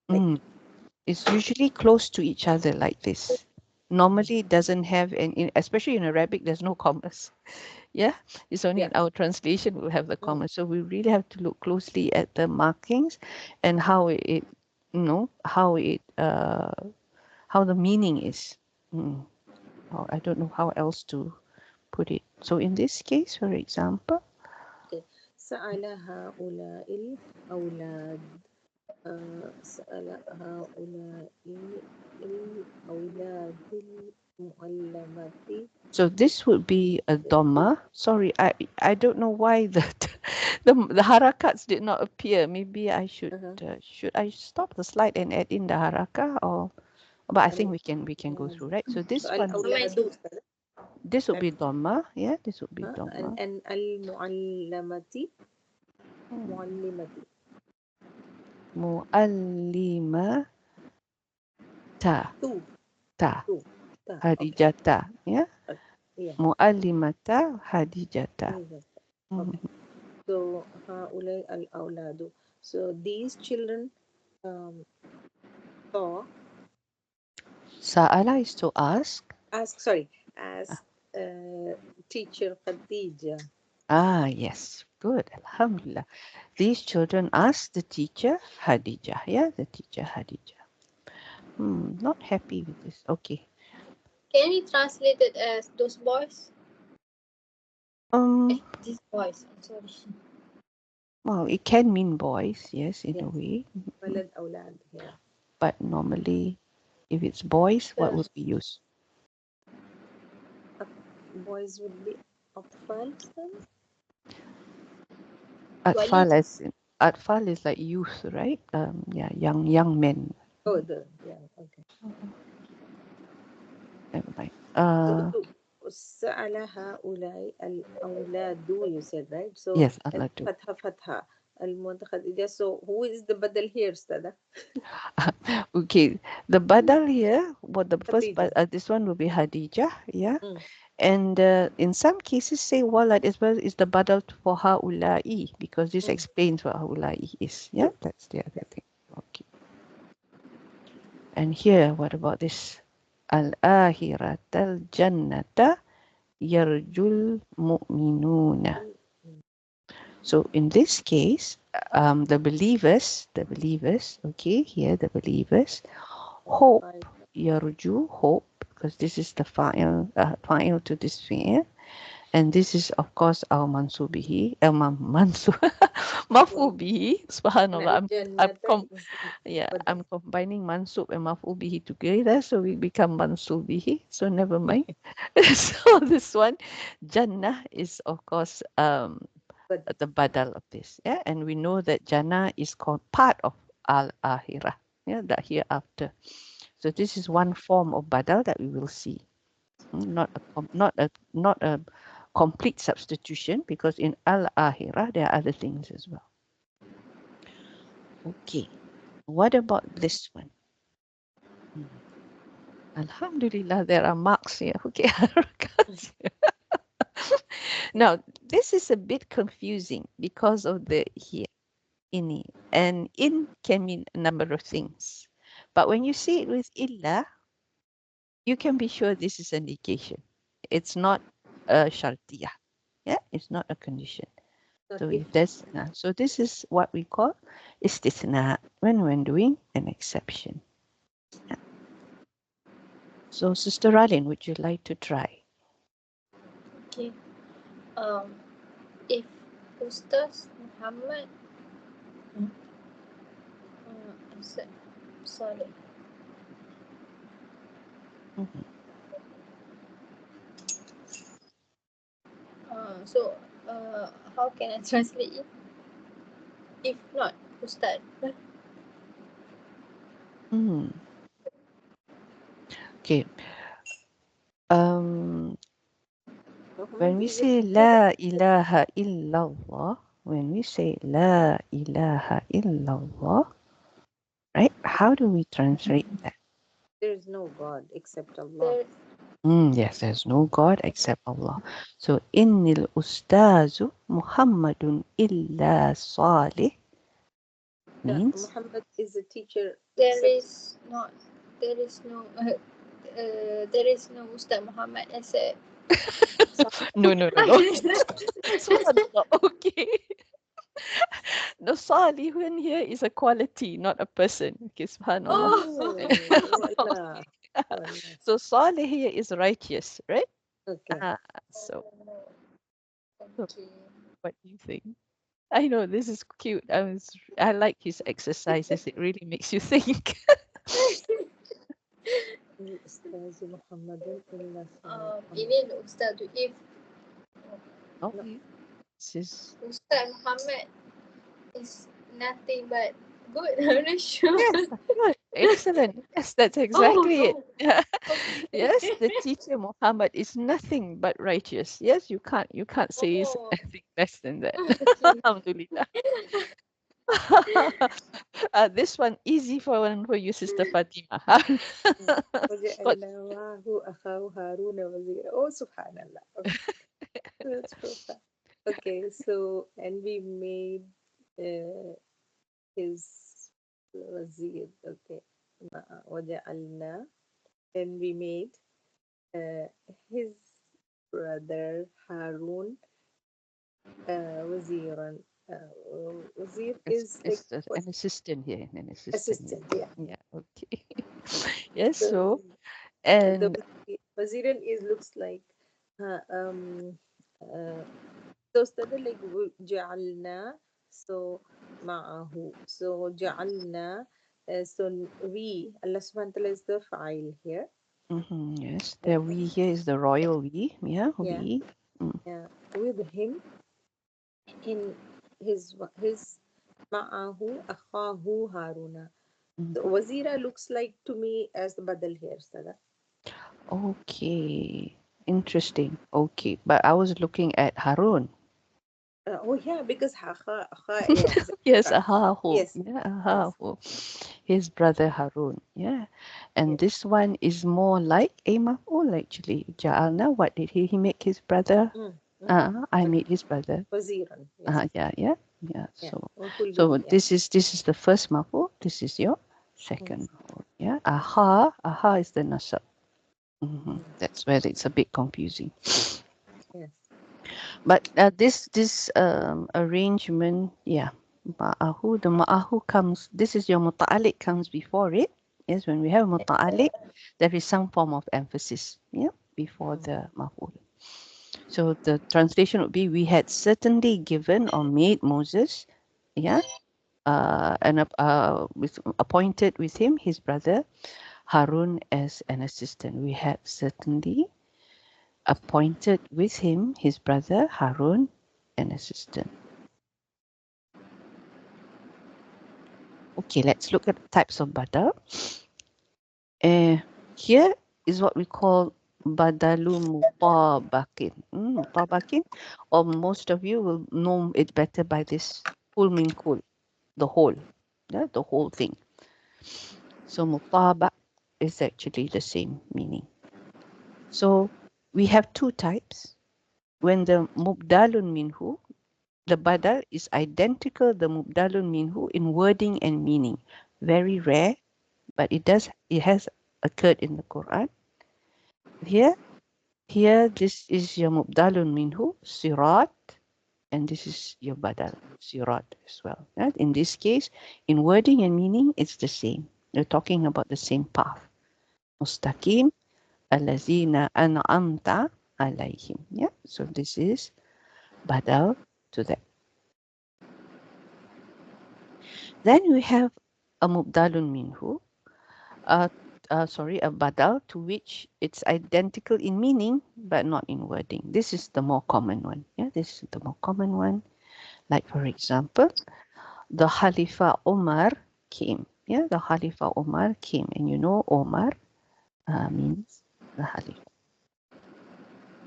Like, Mm, it's usually close to each other like this. Normally, it doesn't have especially in Arabic, there's no commas. Yeah, it's only yeah. in our translation we'll have the commas. So we really have to look closely at the markings and how it how the meaning is. Mm. Oh, I don't know how else to put it. So in this case, for example, Okay. Sa'ala ha'ula'il awlad. Sa'ala ha'ula'il awladil mu'allamati. so this would be a dhamma. Sorry, I don't know why the harakats did not appear. Maybe I should I stop the slide and add in the haraka, or but I think we can go through, right? So So this one, al-awladu, Ustad. this would Right? be dhamma. Yeah, this would be dhamma. And al-mu'allamati. Muallimati. Muallimata. Tu. Ta. Tu. Ta. Okay. Hadijata. Yeah. Yeah. Muallimata Hadijata. Yes. Okay. So, haulai al-awladu. So, these children saw, Sa'ala is to ask. ask teacher Khadija. Yes. Good. Alhamdulillah. These children asked the teacher Hadija. Yeah, the teacher Hadija. Not happy with this. Okay. Can we translate it as those boys? These boys. I'm sorry. Well, it can mean boys, yes, in a Yes. way. Walad awlad. Yeah. But normally, if it's boys, what would we use? Boys would be Atfal. Atfal is like youth, right? Yeah, young men. Oh, yeah. Okay. Never mind. Sa'ala haulai al-awladu, you said, right? So, Yes, Allah do. fatha. Al-Khadija. So, who is the badal here, Stada? Okay, the badal here, the first, Khadija. this one will be Hadija, yeah. Mm. And in some cases, say walad as well is the badal for haulai because this explains what haulai is. Yeah, that's the other thing. Okay. And here, what about this? Al-akhiratal jannata yarjul mu'minuna. So in this case, the believers, okay, here the believers hope, yarju, hope, because this is the fa'il to this fi'il. And this is, of course, our mansubihi, mafubihi. Subhanallah, I'm combining mansub and mafubihi together, so we become mansubihi. So never mind. So this one, Jannah, is of course the badal of this, yeah. And we know that Jannah is called part of al-akhirah, yeah, that hereafter. So this is one form of badal that we will see. Not a complete substitution, because in al-akhirah there are other things as well. Okay, what about this one? Alhamdulillah, there are marks here. Okay. Now this is a bit confusing because of the here, ini, and in can mean a number of things, but when you see it with illa, you can be sure this is a negation. It's not a shartiyah. Yeah, it's not a condition. So if there's so this is what we call istithna when doing an exception. Yeah. So Sister Ralin, would you like to try? Okay. If Ustaz Muhammad sorry. So how can I translate it? If not Ustaz. Okay. When we say La ilaha illallah, right? How do we translate that? There is no God except Allah. Yes, there's no God except Allah. So, Innil Ustazu Muhammadun illa Salih means Muhammad is a teacher. There is no Ustaz Muhammad except no. Subhanallah. Okay. The Salihun here is a quality, not a person. Okay, subhanallah. So Salih here is righteous, right? Okay. So what do you think? I know this is cute. I like his exercises. It really makes you think. ini Ustaz tu if Ustaz Muhammad is nothing but good. I'm not sure. Yes, good. Excellent. Yes, that's Oh exactly no. it. Okay. Yes, the teacher Muhammad is nothing but righteous. Yes, you can't say Oh. anything less than that. Okay. Alhamdulillah. This one easy for you, Sister Fatima. وجعلنا معه أخاه هارون وزيرا. Oh, subhanallah. Okay. That's profound. Okay, so, and we made his wazir. Okay. وجعلنا, and we made his brother Harun waziran. Wazir is like It's what? an assistant here, an assistant. Assistant, yeah. Yeah, okay. Yes, So so the and waziran is looks like uh, um uh, so started like جعلنا, so معه, so جعلنا, so we, Allah subhanahu wa ta'ala is the fa'il here. yes, the Okay. we here is the royal we. Yeah, Yeah, we. Mm. yeah, with him, in his معه أخاه هارون. So Mhm. wazira looks like to me as the badal here, Sada. Okay, interesting. Okay, but I was looking at Harun. Oh yeah, because yeah, Yes, right. Ahahu. Yes, Yeah, yes, Ahahu. His brother Harun. Yeah. And yes. this one is more like a maf'ul actually. Ja'alna, what did he make his brother? Mm, mm. I But made his brother. waziran, yes, Yeah. yeah. So Maful so bihi, yeah. this is the first maf'ul. This is your Mm, second maf'ul. Yeah. Aha is the nasab. mm, That's where it's a bit confusing. yes. But this arrangement, yeah, the ma'ahu comes. This is your muta'alliq comes before it. Yes, when we have muta'alliq, there is some form of emphasis. Yeah, before Mm, the maf'ul. So the translation would be: We had certainly given or made Moses, yeah, and appointed with him his brother Harun as an assistant. We had certainly appointed with him his brother Harun an assistant. Okay, let's look at the types of badal. Here is what we call badalu mutabakin. Mutabakin, or most of you will know it better by this full min kul, the whole, yeah, the whole thing. So mutabak is actually the same meaning. So we have two types. When the mubdalun minhu, the badal is identical the mubdalun minhu in wording and meaning. Very rare, but it has occurred in the Quran. Here this is your mubdalun minhu, sirat, and this is your badal, sirat as well. Right? In this case, in wording and meaning, it's the same. They're talking about the same path. Mustaqim, alazina an'amta alayhim. Yeah, so this is badal to that. Then we have a mubdalun minhu, uh, a badal to which it's identical in meaning but not in wording. This is the more common one. Yeah, this is the more common one. Like for example, the Khalifa Omar came. Yeah, the Khalifa Omar came, and you know Omar means the Khalifa.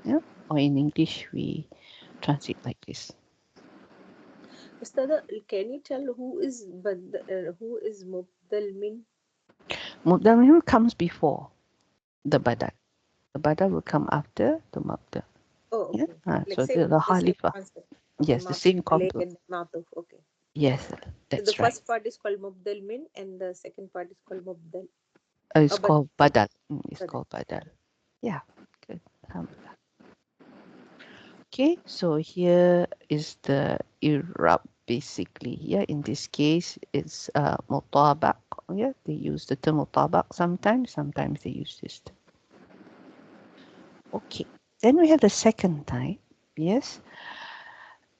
Yeah, or in English we translate like this. Ustada, can you tell who is mubdal min? Mubdal minhu comes before the badal. The badal will come after the mubdal. Oh, Yeah, okay. Like so same, the the same Khalifa. concept. Okay, Yes, the matuf same alayh compo. and matuf. Okay. Yes, So the that's right. first part is called mubdal min, and the second part is called mubdal. It's Oh, but called badal. It's badal. called badal. Yeah, good. Alhamdulillah. Okay, so here is the Irab basically. Yeah, in this case, it's mutabaq. Yeah, they use the term mutabaq sometimes. Sometimes they use this term. Okay, then we have the second type. Yes,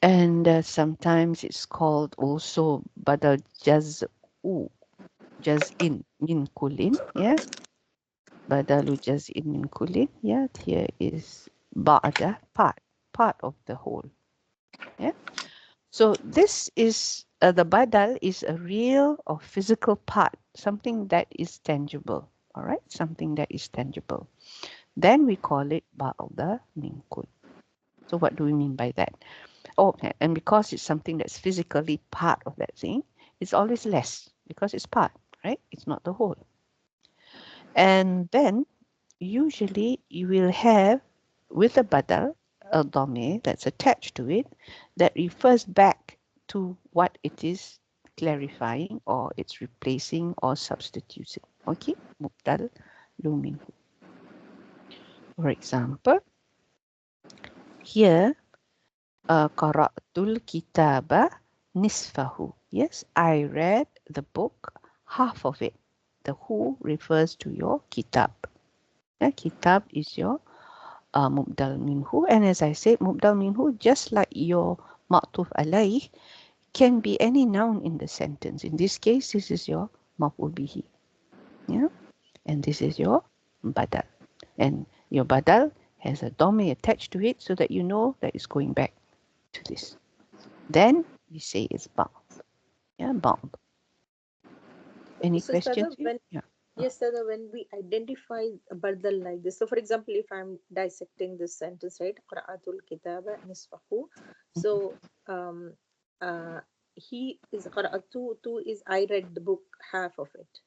and sometimes it's called also badal jaz'u, jaz'in min kulin. Yeah, badalu jaz'in min kulin. Yeah, here is ba'da, part of the whole. Yeah. So this is the badal is a real or physical part, something that is tangible. All right, something that is tangible. Then we call it ba'da min kull. So what do we mean by that? Oh, and because it's something that's physically part of that thing, it's always less because it's part, right? It's not the whole. And then usually you will have with the badal a dhamir that's attached to it that refers back to what it is clarifying or it's replacing or substituting. Okay, mubdal lumin. For example, here qara'tul kitaba nisfahu. Yes, I read the book, half of it. The who refers to your kitab. Yeah, kitab is your mubdal minhu, and as I said, mubdal minhu, just like your ma'tuf alaih, can be any noun in the sentence. In this case, this is your maf'ul bihi. Yeah, and this is your badal, and your badal has a dhamir attached to it so that you know that it's going back to this. Then we say it's bound. Yeah, bound. Any So, questions Sada, here? when Yeah. yes, Sada, when we identify a badal like this, so for example, if I'm dissecting this sentence, right, Qira'atul kitaba nisfahu. So, um, uh, he is Qira'atu, two is I read the book, half of it.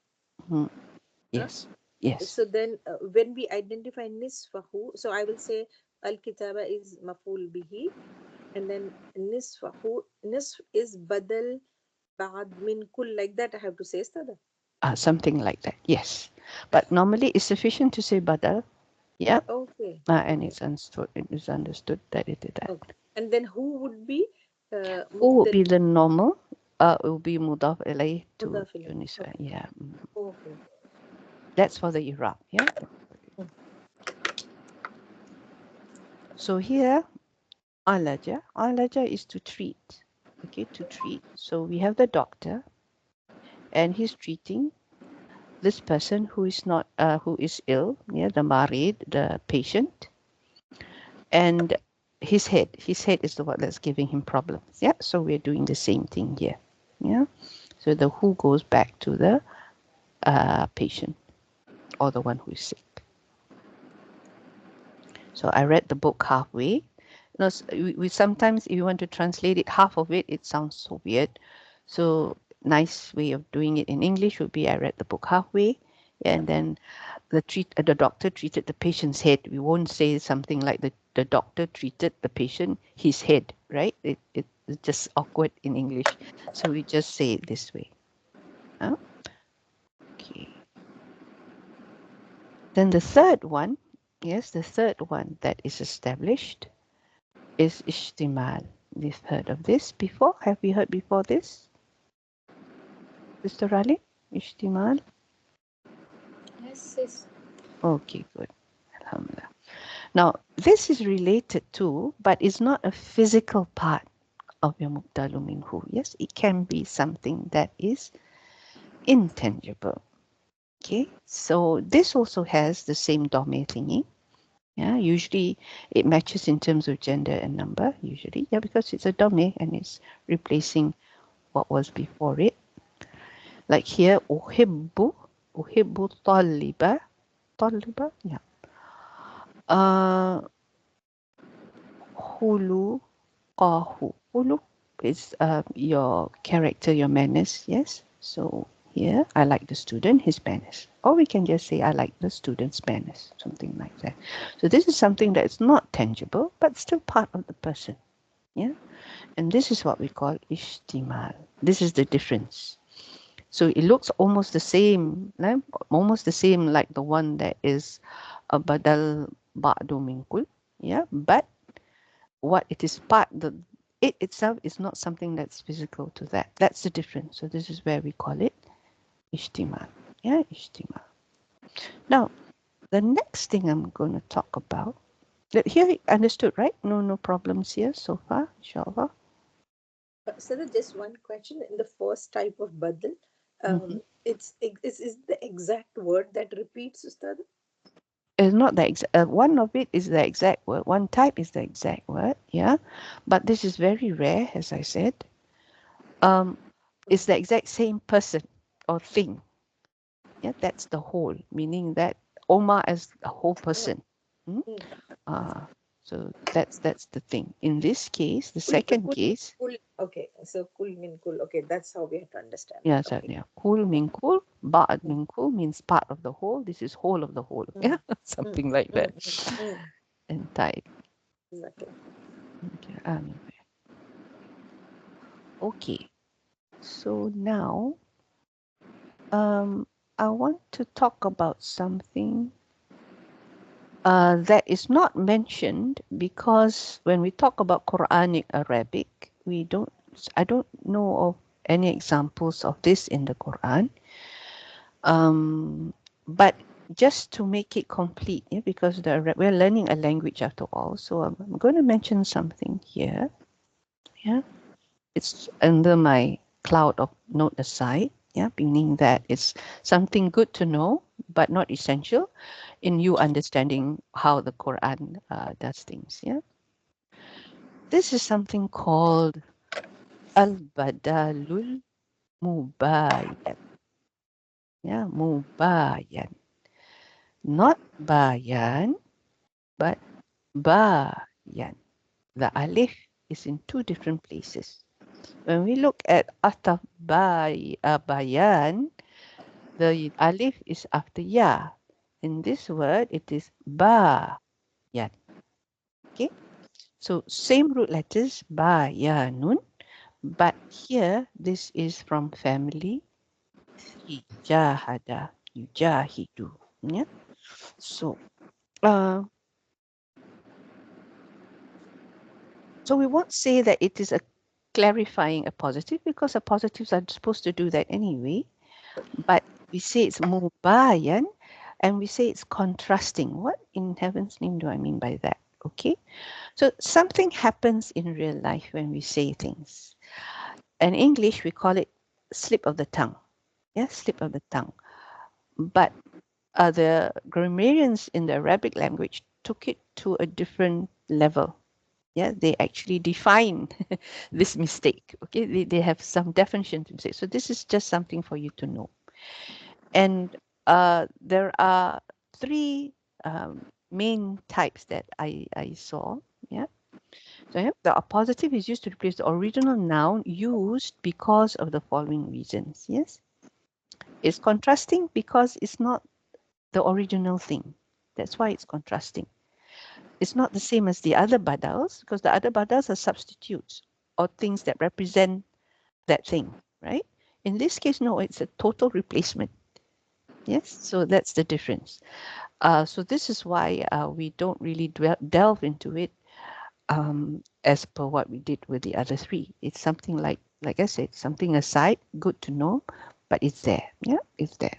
Mhm. Huh? Yes. Yes. So then, when we identify nisfahu, so I will say al kitaba is maful bihi, and then nisfahu, nisf is badal ba'd min kull, like that I have to say, Sada. Something like that. Yes. But normally it's sufficient to say badal. Yeah. Okay. And Okay. it's understood. It is understood that it is that. Okay. And then who would be Who would be mubtadi, the normal? It will be mudaf ilayh to mudaf ilayh. Yunus. Okay. Yeah. Okay. That's for the Iraq. Yeah. Mm. So here, alaja. Alaja is to treat. Okay, to treat. So we have the doctor and he's treating this person who is not who is ill, yeah, the marid, the patient, and his head is the one that's giving him problems. Yeah, so we're doing the same thing here. Yeah, so the who goes back to the patient or the one who is sick. So I read the book halfway. You know, we sometimes if you want to translate it, half of it, it sounds so weird. So nice way of doing it in English would be I read the book halfway, and then the doctor treated the patient's head. We won't say something like the doctor treated the patient his head, right? It's just awkward in English. So we just say it this way. Huh? Okay. Then the third one, yes, the third one that is established is ishtimal. We've heard of this before. Have we heard before this, Mr. Raleigh? Ishtimal? Yes, yes. Okay, good. Alhamdulillah. Now, this is related to, but it's not a physical part of your mubdalu minhu. Yes, it can be something that is intangible. Okay, so this also has the same dome thingy. Yeah, usually it matches in terms of gender and number, usually. Yeah, because it's a dome and it's replacing what was before it. Like here, uhibbu taliba, yeah. Hulu hulu is your character, your manners, yes. So here, I like the student, his manners. Or we can just say, I like the student's manners, something like that. So this is something that is not tangible, but still part of the person, yeah. And this is what we call ishtimal. This is the difference. So it looks almost the same, almost the same like the one that is a badal ba'du min kul, yeah. But what it is part, it itself is not something that's physical to that. That's the difference. So this is where we call it ishtimal. Yeah, ishtimal. Now, the next thing I'm going to talk about, here understood, right? No problems here so far, inshallah. So there's just one question. In the first type of badal, Mm-hmm. is the exact word that repeats, Ustad? It's not the one of it is the exact word. One type is the exact word, yeah. But this is very rare, as I said. It's the exact same person or thing. Yeah, that's the whole, meaning that Oma as a whole person. Hmm? Mm. So that's the thing. In this case, the Kul, second kul, case, kul. Okay, so kul mean kul. Okay, that's how we have to understand yeah, it. so, Okay. yeah, kul Yeah. mean kul, ba'd mean kul means part of the whole. This is whole of the whole. Yeah, Mm, mm, something like that. mm, mm. And type. Exactly. Okay, okay. So now, I want to talk about something that is not mentioned because when we talk about Quranic Arabic, I don't know of any examples of this in the Quran. But just to make it complete, yeah, because we're learning a language after all, so I'm going to mention something here. Yeah, it's under my cloud of note aside. Yeah, meaning that it's something good to know, but not essential in you understanding how the Quran does things. Yeah, this is something called al-badalul mubayyan. Yeah, mubayyan, not bayan, but bayan. The alif is in two different places. When we look at ataf bayan, the alif is after ya. In this word, it is bayan. Okay, so same root letters bayanun, but here this is from family jahada, yujahidu. Yeah. So, uh, so we won't say that it is a clarifying a positive because the positives are supposed to do that anyway. But we say it's mubayan and we say it's contrasting. What in heaven's name do I mean by that? Okay. So something happens in real life when we say things. In English, we call it slip of the tongue. Yeah, slip of the tongue. But the grammarians in the Arabic language took it to a different level. Yeah, they actually define this mistake. Okay, they have some definition to say. So this is just something for you to know. And there are three main types that I saw. Yeah. So yeah, the appositive is used to replace the original noun used because of the following reasons. Yes. It's contrasting because it's not the original thing. That's why it's contrasting. It's not the same as the other badals because the other badals are substitutes or things that represent that thing, right? In this case, no, it's a total replacement. Yes, so that's the difference. So this is why we don't really delve into it as per what we did with the other three. It's something like I said, something aside, good to know, but it's there. Yeah, it's there.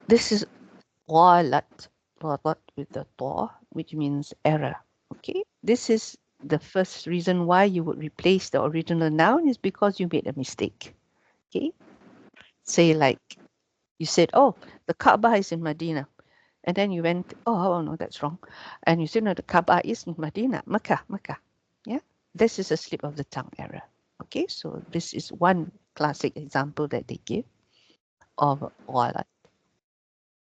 This is walat, walat with the ta, which means error. Okay, this is the first reason why you would replace the original noun is because you made a mistake. Okay, say like you said, oh, the Kaaba is in Medina. And then you went, oh no, that's wrong. And you said, no, the Kaaba is in Medina, Mecca, Mecca. Yeah, this is a slip of the tongue error. Okay, so this is one classic example that they give of walat.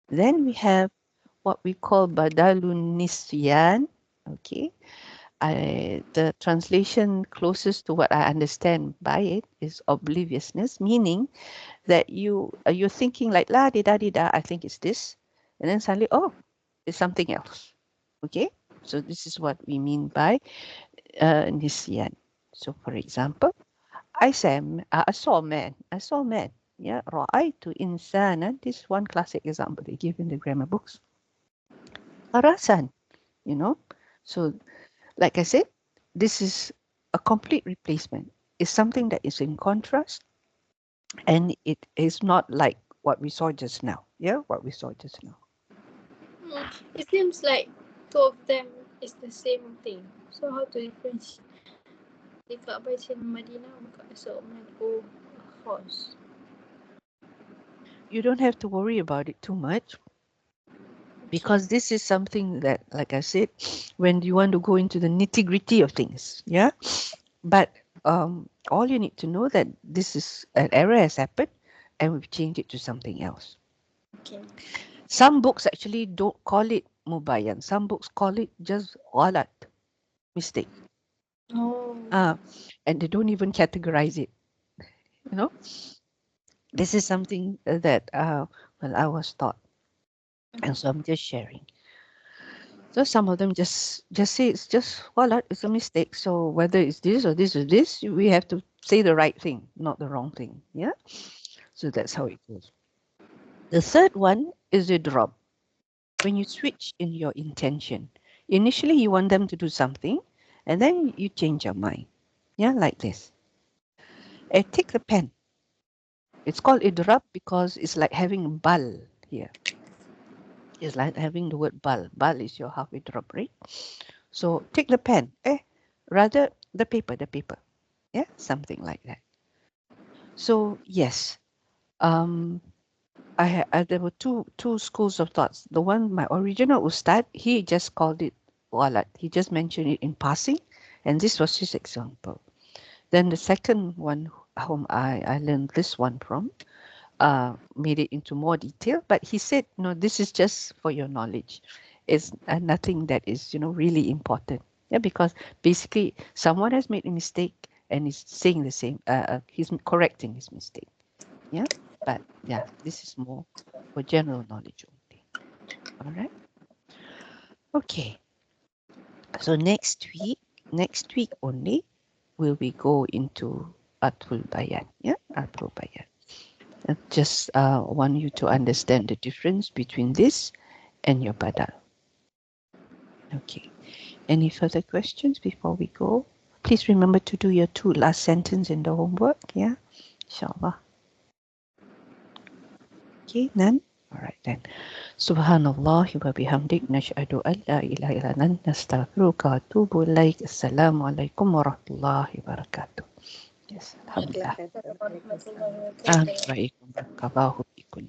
Then we have what we call badalun nisyan. Okay, the translation closest to what I understand by it is obliviousness, meaning that you're thinking like la di da di da. I think it's this, and then suddenly it's something else. Okay, so this is what we mean by nisyan. So, for example, I saw a man. I saw a man. Yeah, رأيت إنسانا. This is one classic example they give in the grammar books. Arasan, you know. So, like I said, this is a complete replacement. It's something that is in contrast, and it is not like what we saw just now. Yeah, what we saw just now. It seems like two of them is the same thing. So how to differentiate? Dekat Baitul Madinah buka assortment a horse. You don't have to worry about it too much because this is something that, like I said, when you want to go into the nitty gritty of things, yeah. But all you need to know that this is an error has happened and we've changed it to something else. Okay. Some books actually don't call it mubayyan. Some books call it just ghalat, mistake. Oh. And they don't even categorize it. You know, this is something that I was taught, and so I'm just sharing. So some of them just say it's just ghalat, it's a mistake. So whether it's this or this or this, we have to say the right thing, not the wrong thing. Yeah. So that's how it goes. The third one is a drop. When you switch in your intention, initially you want them to do something and then you change your mind. Yeah, like this. Take the pen. It's called idrab because it's like having bal here. It's like having the word bal. Bal is your half idrab, right? So take the pen. Rather the paper. Yeah, something like that. So yes, um, there were two schools of thoughts. The one, my original ustad, he just called it walat. He just mentioned it in passing, and this was his example. Then the second one, whom I learned this one from, made it into more detail. But he said, no, this is just for your knowledge. It's nothing that is, really important. Yeah, because basically someone has made a mistake and is saying the same. He's correcting his mistake. Yeah, but yeah, this is more for general knowledge only. All right. Okay. So next week only, will we go into Atul Bayan. Yeah, Atul Bayan. I just want you to understand the difference between this and your badal. Okay. Any further questions before we go? Please remember to do your 2 last sentence in the homework. Yeah, inshallah. Okay, none? All right then. Subhanallah wa bihamdik nashhadu an la ilaha illa anta nastaghfiruka wa atubu ilaik. Assalamualaikum warahmatullahi wabarakatuh. Yes, alhamdulillah. Jazakallah khair. Warahmatullahi Ah, wabarakatuh. baik. Barakallahu fikum.